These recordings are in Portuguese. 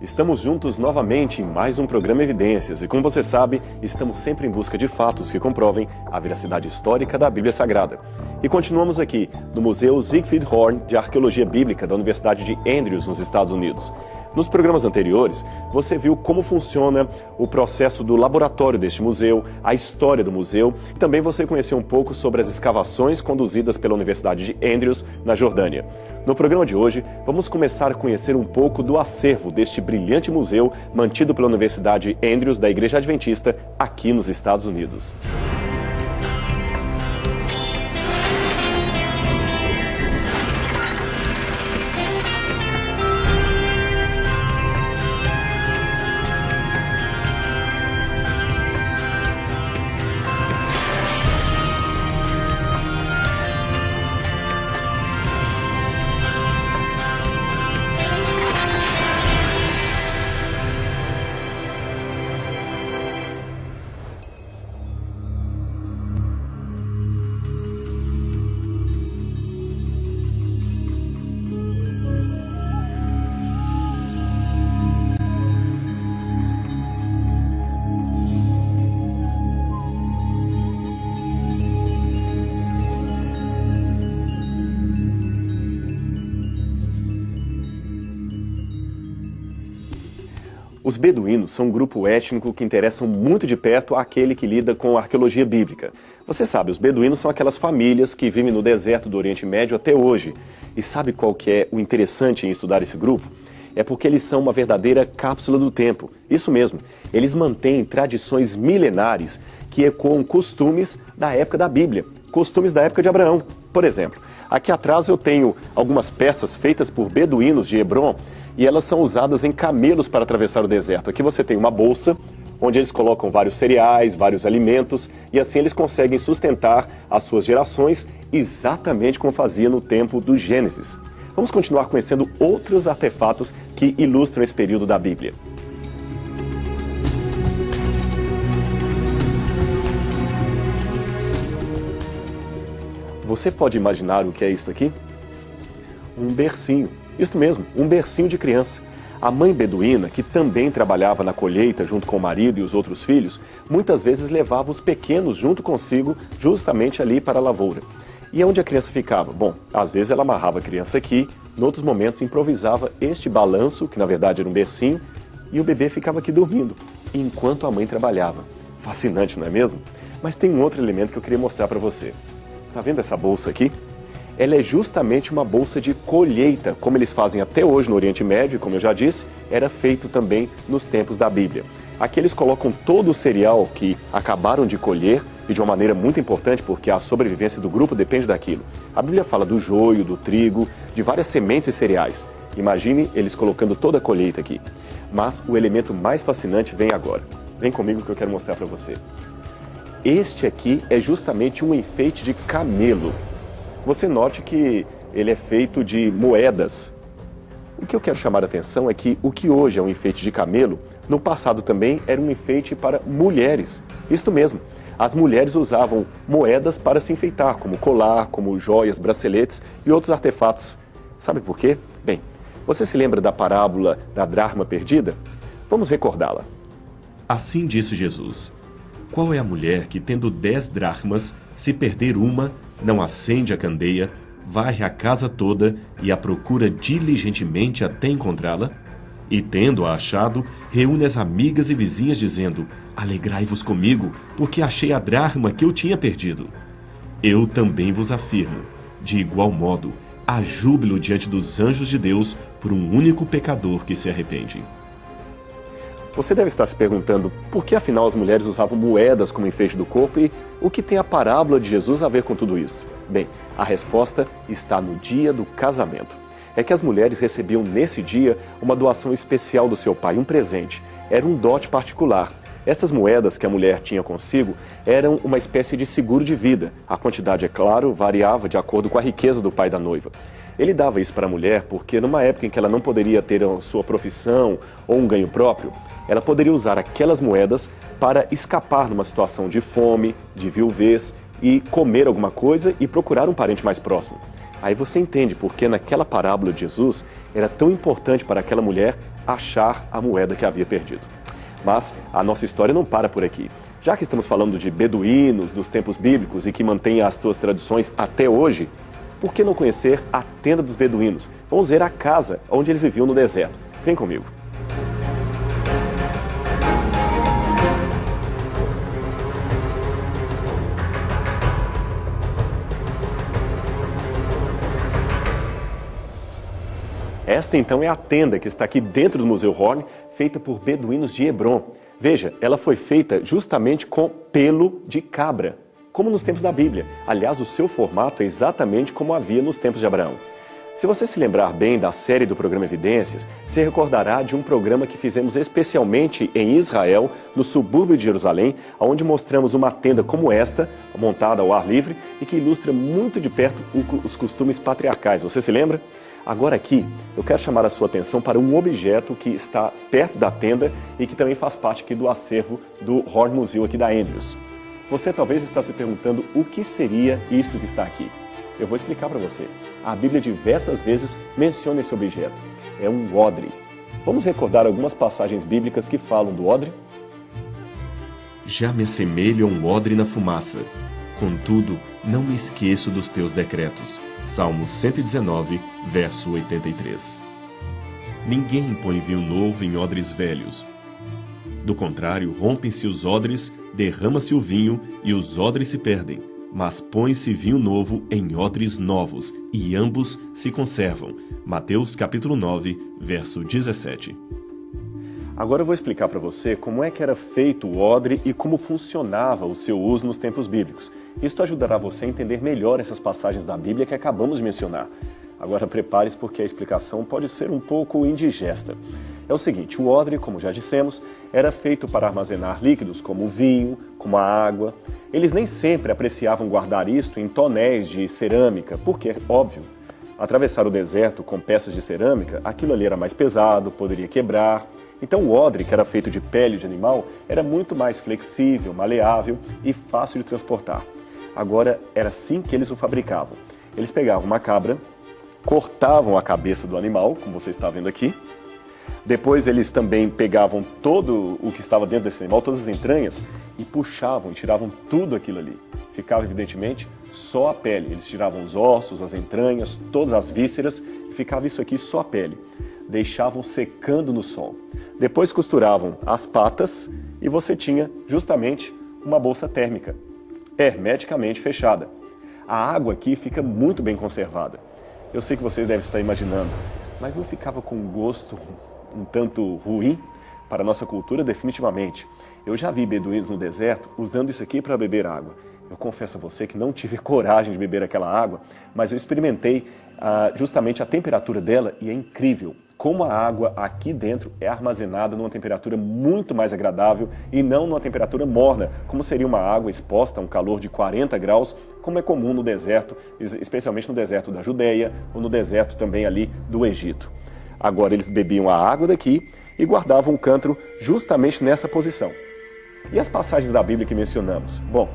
Estamos juntos novamente em mais um programa Evidências e, como você sabe, estamos sempre em busca de fatos que comprovem a veracidade histórica da Bíblia Sagrada. E continuamos aqui no Museu Siegfried Horn de Arqueologia Bíblica da Universidade de Andrews, nos Estados Unidos. Nos programas anteriores, você viu como funciona o processo do laboratório deste museu, a história do museu, e também você conheceu um pouco sobre as escavações conduzidas pela Universidade de Andrews, na Jordânia. No programa de hoje, vamos começar a conhecer um pouco do acervo deste brilhante museu mantido pela Universidade Andrews da Igreja Adventista aqui nos Estados Unidos. Os beduínos são um grupo étnico que interessam muito de perto àquele que lida com a arqueologia bíblica. Você sabe, os beduínos são aquelas famílias que vivem no deserto do Oriente Médio até hoje. E sabe qual que é o interessante em estudar esse grupo? É porque eles são uma verdadeira cápsula do tempo. Isso mesmo, eles mantêm tradições milenares que ecoam costumes da época da Bíblia, costumes da época de Abraão. Por exemplo, aqui atrás eu tenho algumas peças feitas por beduínos de Hebron, e elas são usadas em camelos para atravessar o deserto. Aqui você tem uma bolsa, onde eles colocam vários cereais, vários alimentos, e assim eles conseguem sustentar as suas gerações exatamente como fazia no tempo do Gênesis. Vamos continuar conhecendo outros artefatos que ilustram esse período da Bíblia. Você pode imaginar o que é isso aqui? Um bercinho. Isto mesmo, um bercinho de criança. A mãe beduína, que também trabalhava na colheita junto com o marido e os outros filhos, muitas vezes levava os pequenos junto consigo, justamente ali para a lavoura. E onde a criança ficava? Bom, às vezes ela amarrava a criança aqui, em outros momentos improvisava este balanço, que na verdade era um bercinho, e o bebê ficava aqui dormindo, enquanto a mãe trabalhava. Fascinante, não é mesmo? Mas tem um outro elemento que eu queria mostrar para você. Tá vendo essa bolsa aqui? Ela é justamente uma bolsa de colheita, como eles fazem até hoje no Oriente Médio, e como eu já disse, era feito também nos tempos da Bíblia. Aqui eles colocam todo o cereal que acabaram de colher, e de uma maneira muito importante, porque a sobrevivência do grupo depende daquilo. A Bíblia fala do joio, do trigo, de várias sementes e cereais. Imagine eles colocando toda a colheita aqui. Mas o elemento mais fascinante vem agora. Vem comigo que eu quero mostrar para você. Este aqui é justamente um enfeite de camelo. Você note que ele é feito de moedas. O que eu quero chamar a atenção é que o que hoje é um enfeite de camelo, no passado também era um enfeite para mulheres. Isto mesmo, as mulheres usavam moedas para se enfeitar, como colar, como joias, braceletes e outros artefatos. Sabe por quê? Bem, você se lembra da parábola da dracma perdida? Vamos recordá-la. Assim disse Jesus: qual é a mulher que, tendo 10 dracmas, se perder uma, não acende a candeia, varre a casa toda e a procura diligentemente até encontrá-la? E, tendo-a achado, reúne as amigas e vizinhas, dizendo: alegrai-vos comigo, porque achei a dracma que eu tinha perdido. Eu também vos afirmo, de igual modo, há júbilo diante dos anjos de Deus por um único pecador que se arrepende. Você deve estar se perguntando por que afinal as mulheres usavam moedas como enfeite do corpo e o que tem a parábola de Jesus a ver com tudo isso? Bem, a resposta está no dia do casamento. É que as mulheres recebiam nesse dia uma doação especial do seu pai, um presente. Era um dote particular. Essas moedas que a mulher tinha consigo eram uma espécie de seguro de vida. A quantidade, é claro, variava de acordo com a riqueza do pai da noiva. Ele dava isso para a mulher porque numa época em que ela não poderia ter a sua profissão ou um ganho próprio, ela poderia usar aquelas moedas para escapar numa situação de fome, de viuvez e comer alguma coisa e procurar um parente mais próximo. Aí você entende por que naquela parábola de Jesus era tão importante para aquela mulher achar a moeda que havia perdido. Mas a nossa história não para por aqui. Já que estamos falando de beduínos dos tempos bíblicos e que mantêm as suas tradições até hoje, por que não conhecer a tenda dos beduínos? Vamos ver a casa onde eles viviam no deserto. Vem comigo. Esta então é a tenda que está aqui dentro do Museu Horn, feita por beduínos de Hebron. Veja, ela foi feita justamente com pelo de cabra, como nos tempos da Bíblia. Aliás, o seu formato é exatamente como havia nos tempos de Abraão. Se você se lembrar bem da série do programa Evidências, se recordará de um programa que fizemos especialmente em Israel, no subúrbio de Jerusalém, onde mostramos uma tenda como esta, montada ao ar livre, e que ilustra muito de perto os costumes patriarcais. Você se lembra? Agora aqui, eu quero chamar a sua atenção para um objeto que está perto da tenda e que também faz parte aqui do acervo do Horn Museum aqui da Andrews. Você talvez está se perguntando o que seria isto que está aqui. Eu vou explicar para você. A Bíblia diversas vezes menciona esse objeto. É um odre. Vamos recordar algumas passagens bíblicas que falam do odre? Já me assemelho a um odre na fumaça. Contudo, não me esqueço dos teus decretos. Salmo 119, verso 83. Ninguém põe vinho novo em odres velhos. Do contrário, rompem-se os odres, derrama-se o vinho e os odres se perdem. Mas põe-se vinho novo em odres novos, e ambos se conservam. Mateus capítulo 9, verso 17. Agora eu vou explicar para você como é que era feito o odre e como funcionava o seu uso nos tempos bíblicos. Isso ajudará você a entender melhor essas passagens da Bíblia que acabamos de mencionar. Agora prepare-se porque a explicação pode ser um pouco indigesta. É o seguinte, o odre, como já dissemos, era feito para armazenar líquidos como o vinho, como a água. Eles nem sempre apreciavam guardar isto em tonéis de cerâmica, porque, óbvio, atravessar o deserto com peças de cerâmica, aquilo ali era mais pesado, poderia quebrar. Então o odre, que era feito de pele de animal, era muito mais flexível, maleável e fácil de transportar. Agora, era assim que eles o fabricavam. Eles pegavam uma cabra, cortavam a cabeça do animal, como você está vendo aqui. Depois eles também pegavam todo o que estava dentro desse animal, todas as entranhas, e puxavam, e tiravam tudo aquilo ali. Ficava, evidentemente, só a pele. Eles tiravam os ossos, as entranhas, todas as vísceras, e ficava isso aqui só a pele. Deixavam secando no sol. Depois costuravam as patas e você tinha justamente uma bolsa térmica, hermeticamente fechada. A água aqui fica muito bem conservada. Eu sei que você deve estar imaginando, mas não ficava com um gosto um tanto ruim? Para a nossa cultura, definitivamente. Eu já vi beduínos no deserto usando isso aqui para beber água. Eu confesso a você que não tive coragem de beber aquela água, mas eu experimentei justamente a temperatura dela e é incrível como a água aqui dentro é armazenada numa temperatura muito mais agradável e não numa temperatura morna, como seria uma água exposta a um calor de 40 graus, como é comum no deserto, especialmente no deserto da Judeia ou no deserto também ali do Egito. Agora eles bebiam a água daqui e guardavam o cântaro justamente nessa posição. E as passagens da Bíblia que mencionamos? Bom,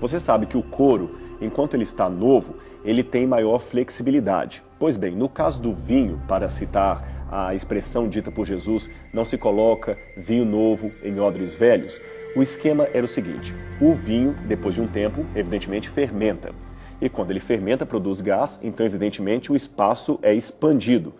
você sabe que o couro, enquanto ele está novo, ele tem maior flexibilidade. Pois bem, no caso do vinho, para citar a expressão dita por Jesus, não se coloca vinho novo em odres velhos, o esquema era o seguinte: o vinho, depois de um tempo, evidentemente fermenta. E quando ele fermenta, produz gás, então evidentemente o espaço é expandido.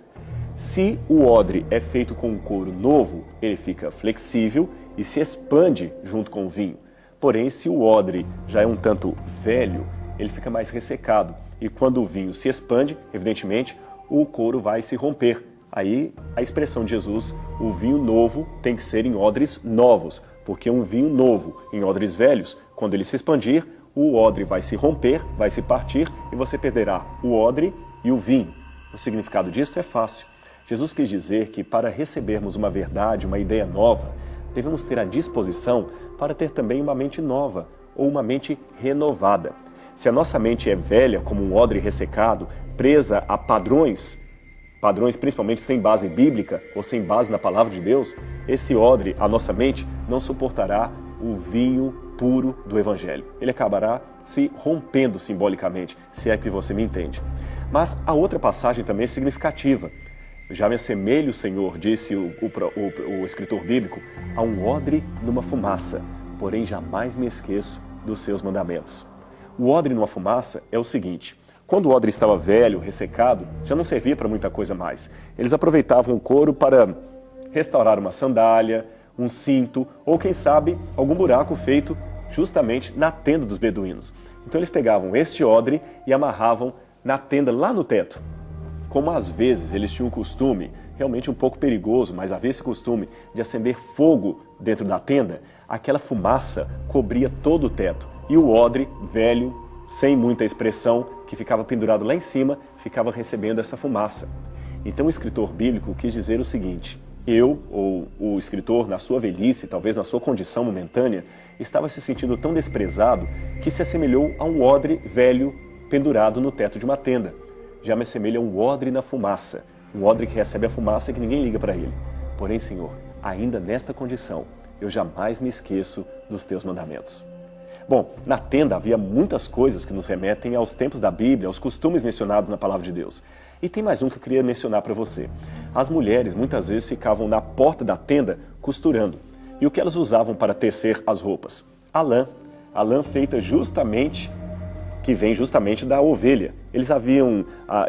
Se o odre é feito com um couro novo, ele fica flexível e se expande junto com o vinho. Porém, se o odre já é um tanto velho, ele fica mais ressecado. E quando o vinho se expande, evidentemente, o couro vai se romper. Aí, a expressão de Jesus, o vinho novo tem que ser em odres novos, porque um vinho novo em odres velhos, quando ele se expandir, o odre vai se romper, vai se partir e você perderá o odre e o vinho. O significado disso é fácil. Jesus quis dizer que para recebermos uma verdade, uma ideia nova, devemos ter a disposição para ter também uma mente nova ou uma mente renovada. Se a nossa mente é velha, como um odre ressecado, presa a padrões principalmente sem base bíblica ou sem base na palavra de Deus, esse odre, a nossa mente, não suportará o vinho puro do Evangelho. Ele acabará se rompendo simbolicamente, se é que você me entende. Mas a outra passagem também é significativa. Já me assemelho, Senhor, disse o escritor bíblico, a um odre numa fumaça, porém jamais me esqueço dos seus mandamentos. O odre numa fumaça é o seguinte: quando o odre estava velho, ressecado, já não servia para muita coisa mais. Eles aproveitavam o couro para restaurar uma sandália, um cinto ou, quem sabe, algum buraco feito justamente na tenda dos beduínos. Então eles pegavam este odre e amarravam na tenda lá no teto. Como às vezes eles tinham um costume, realmente um pouco perigoso, mas havia esse costume de acender fogo dentro da tenda, aquela fumaça cobria todo o teto. E o odre, velho, sem muita expressão, que ficava pendurado lá em cima, ficava recebendo essa fumaça. Então o escritor bíblico quis dizer o seguinte: eu, ou o escritor, na sua velhice, talvez na sua condição momentânea, estava se sentindo tão desprezado que se assemelhou a um odre velho pendurado no teto de uma tenda. Já me assemelha a um odre na fumaça, um odre que recebe a fumaça e que ninguém liga para ele. Porém, Senhor, ainda nesta condição, eu jamais me esqueço dos teus mandamentos. Bom, na tenda havia muitas coisas que nos remetem aos tempos da Bíblia, aos costumes mencionados na Palavra de Deus. E tem mais um que eu queria mencionar para você. As mulheres muitas vezes ficavam na porta da tenda costurando. E o que elas usavam para tecer as roupas? A lã feita justamente, que vem justamente da ovelha. Eles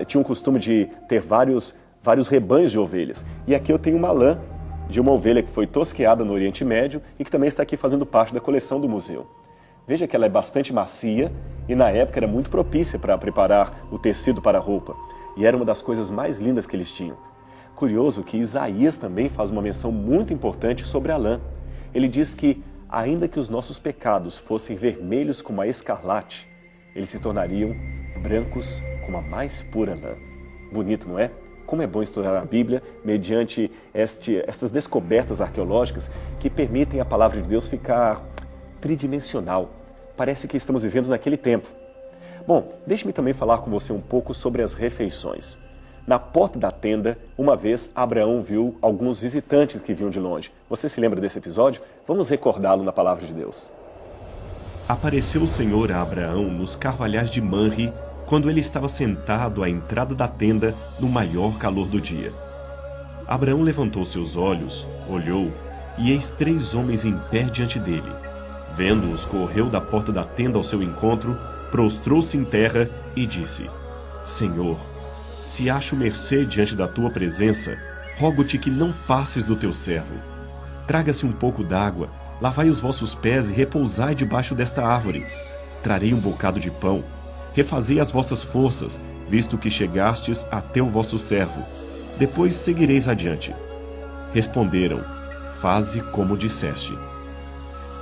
tinham o costume de ter vários rebanhos de ovelhas. E aqui eu tenho uma lã de uma ovelha que foi tosqueada no Oriente Médio e que também está aqui fazendo parte da coleção do museu. Veja que ela é bastante macia e na época era muito propícia para preparar o tecido para a roupa. E era uma das coisas mais lindas que eles tinham. Curioso que Isaías também faz uma menção muito importante sobre a lã. Ele diz que, ainda que os nossos pecados fossem vermelhos como a escarlate, eles se tornariam brancos como a mais pura lã. Bonito, não é? Como é bom estudar a Bíblia mediante estas descobertas arqueológicas que permitem a palavra de Deus ficar tridimensional. Parece que estamos vivendo naquele tempo. Bom, deixe-me também falar com você um pouco sobre as refeições. Na porta da tenda, uma vez, Abraão viu alguns visitantes que vinham de longe. Você se lembra desse episódio? Vamos recordá-lo na palavra de Deus. Apareceu o Senhor a Abraão nos carvalhais de Manre, quando ele estava sentado à entrada da tenda no maior calor do dia. Abraão levantou seus olhos, olhou, e eis 3 homens em pé diante dele. Vendo-os, correu da porta da tenda ao seu encontro, prostrou-se em terra e disse: Senhor, se acho mercê diante da tua presença, rogo-te que não passes do teu servo. Traga-se um pouco d'água, lavai os vossos pés e repousai debaixo desta árvore. Trarei um bocado de pão. Refazei as vossas forças, visto que chegastes até o vosso servo. Depois seguireis adiante. Responderam: Faze como disseste.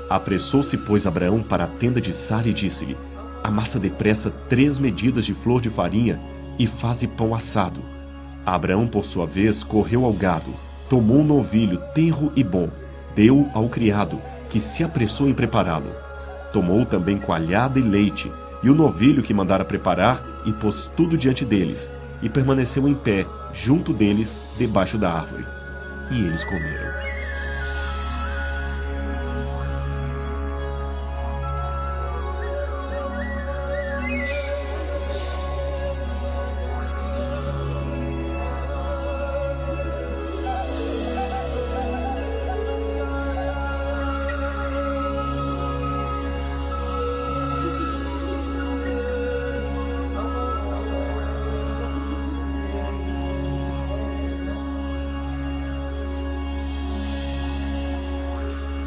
Apressou-se, pois, Abraão para a tenda de Sara e disse-lhe: Amassa depressa 3 medidas de flor de farinha e faze pão assado. Abraão, por sua vez, correu ao gado, tomou um novilho tenro e bom, deu ao criado, que se apressou em prepará-lo. Tomou também coalhada e leite, e o novilho que mandara preparar, e pôs tudo diante deles, e permaneceu em pé, junto deles, debaixo da árvore. E eles comeram.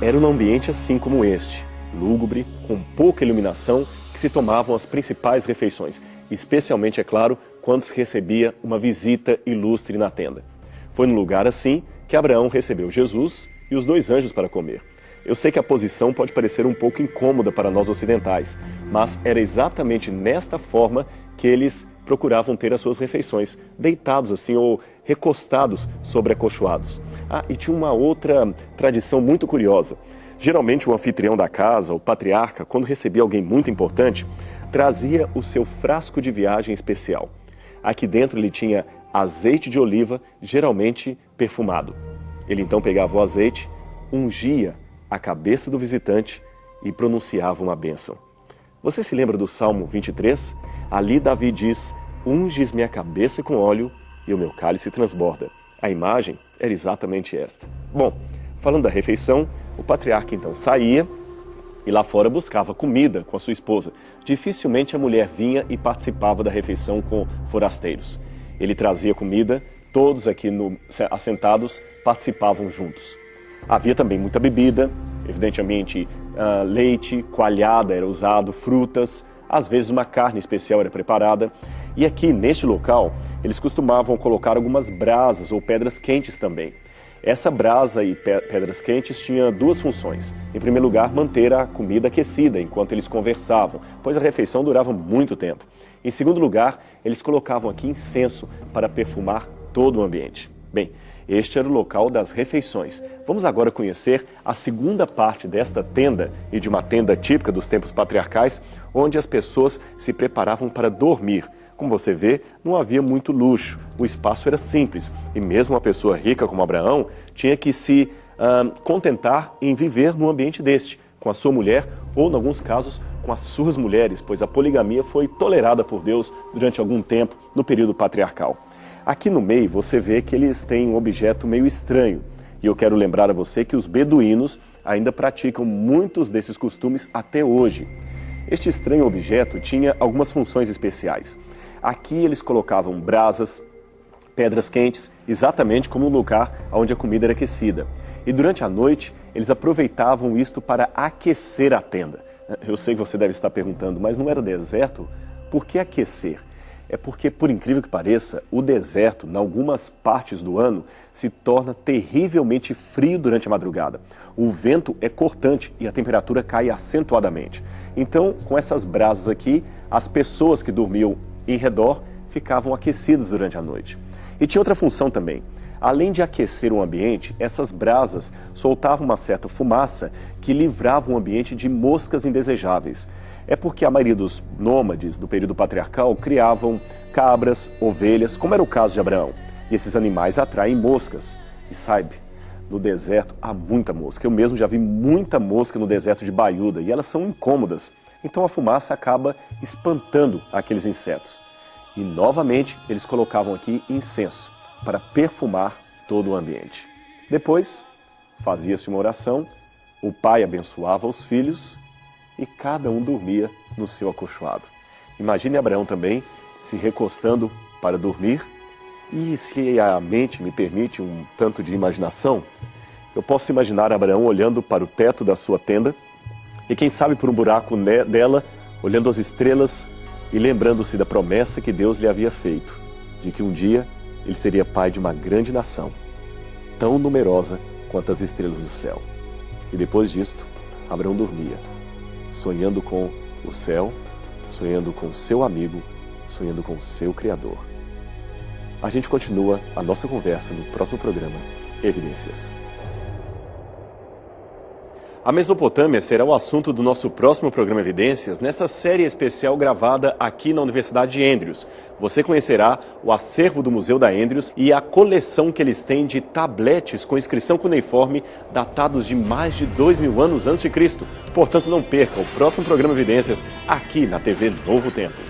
Era um ambiente assim como este, lúgubre, com pouca iluminação, que se tomavam as principais refeições, especialmente, é claro, quando se recebia uma visita ilustre na tenda. Foi num lugar assim que Abraão recebeu Jesus e os 2 anjos para comer. Eu sei que a posição pode parecer um pouco incômoda para nós ocidentais, mas era exatamente nesta forma que eles procuravam ter as suas refeições, deitados assim ou recostados sobre acolchoados. E tinha uma outra tradição muito curiosa. Geralmente o anfitrião da casa, o patriarca, quando recebia alguém muito importante, trazia o seu frasco de viagem especial. Aqui dentro ele tinha azeite de oliva, geralmente perfumado. Ele então pegava o azeite, ungia a cabeça do visitante e pronunciava uma bênção. Você se lembra do Salmo 23? Ali Davi diz: Unges minha cabeça com óleo e o meu cálice transborda. A imagem era exatamente esta. Bom, falando da refeição, o patriarca então saía e lá fora buscava comida com a sua esposa. Dificilmente a mulher vinha e participava da refeição com forasteiros. Ele trazia comida, todos aqui assentados participavam juntos. Havia também muita bebida, evidentemente leite, coalhada era usado, frutas, às vezes uma carne especial era preparada. E aqui, neste local, eles costumavam colocar algumas brasas ou pedras quentes também. Essa brasa e pedras quentes tinha duas funções. Em primeiro lugar, manter a comida aquecida enquanto eles conversavam, pois a refeição durava muito tempo. Em segundo lugar, eles colocavam aqui incenso para perfumar todo o ambiente. Bem, este era o local das refeições. Vamos agora conhecer a segunda parte desta tenda e de uma tenda típica dos tempos patriarcais, onde as pessoas se preparavam para dormir. Como você vê, não havia muito luxo, o espaço era simples e mesmo uma pessoa rica como Abraão tinha que se contentar em viver num ambiente deste, com a sua mulher ou, em alguns casos, com as suas mulheres, pois a poligamia foi tolerada por Deus durante algum tempo no período patriarcal. Aqui no meio você vê que eles têm um objeto meio estranho e eu quero lembrar a você que os beduínos ainda praticam muitos desses costumes até hoje. Este estranho objeto tinha algumas funções especiais. Aqui eles colocavam brasas, pedras quentes, exatamente como o lugar onde a comida era aquecida. E durante a noite, eles aproveitavam isto para aquecer a tenda. Eu sei que você deve estar perguntando, mas não era deserto? Por que aquecer? É porque, por incrível que pareça, o deserto, em algumas partes do ano, se torna terrivelmente frio durante a madrugada. O vento é cortante e a temperatura cai acentuadamente. Então, com essas brasas aqui, as pessoas que dormiam em redor ficavam aquecidas durante a noite. E tinha outra função também. Além de aquecer o ambiente, essas brasas soltavam uma certa fumaça que livrava o ambiente de moscas indesejáveis. É porque a maioria dos nômades do período patriarcal criavam cabras, ovelhas, como era o caso de Abraão. E esses animais atraem moscas. E saiba, no deserto há muita mosca. Eu mesmo já vi muita mosca no deserto de Baiuda e elas são incômodas. Então a fumaça acaba espantando aqueles insetos. E novamente eles colocavam aqui incenso para perfumar todo o ambiente. Depois fazia-se uma oração, o pai abençoava os filhos e cada um dormia no seu acolchoado. Imagine Abraão também se recostando para dormir. E se a mente me permite um tanto de imaginação, eu posso imaginar Abraão olhando para o teto da sua tenda e quem sabe por um buraco dela, olhando as estrelas e lembrando-se da promessa que Deus lhe havia feito, de que um dia ele seria pai de uma grande nação, tão numerosa quanto as estrelas do céu. E depois disto, Abraão dormia, sonhando com o céu, sonhando com seu amigo, sonhando com seu Criador. A gente continua a nossa conversa no próximo programa, Evidências. A Mesopotâmia será o assunto do nosso próximo programa Evidências, nessa série especial gravada aqui na Universidade de Andrews. Você conhecerá o acervo do Museu da Andrews e a coleção que eles têm de tabletes com inscrição cuneiforme datados de mais de 2000 anos antes de Cristo. Portanto, não perca o próximo programa Evidências aqui na TV Novo Tempo.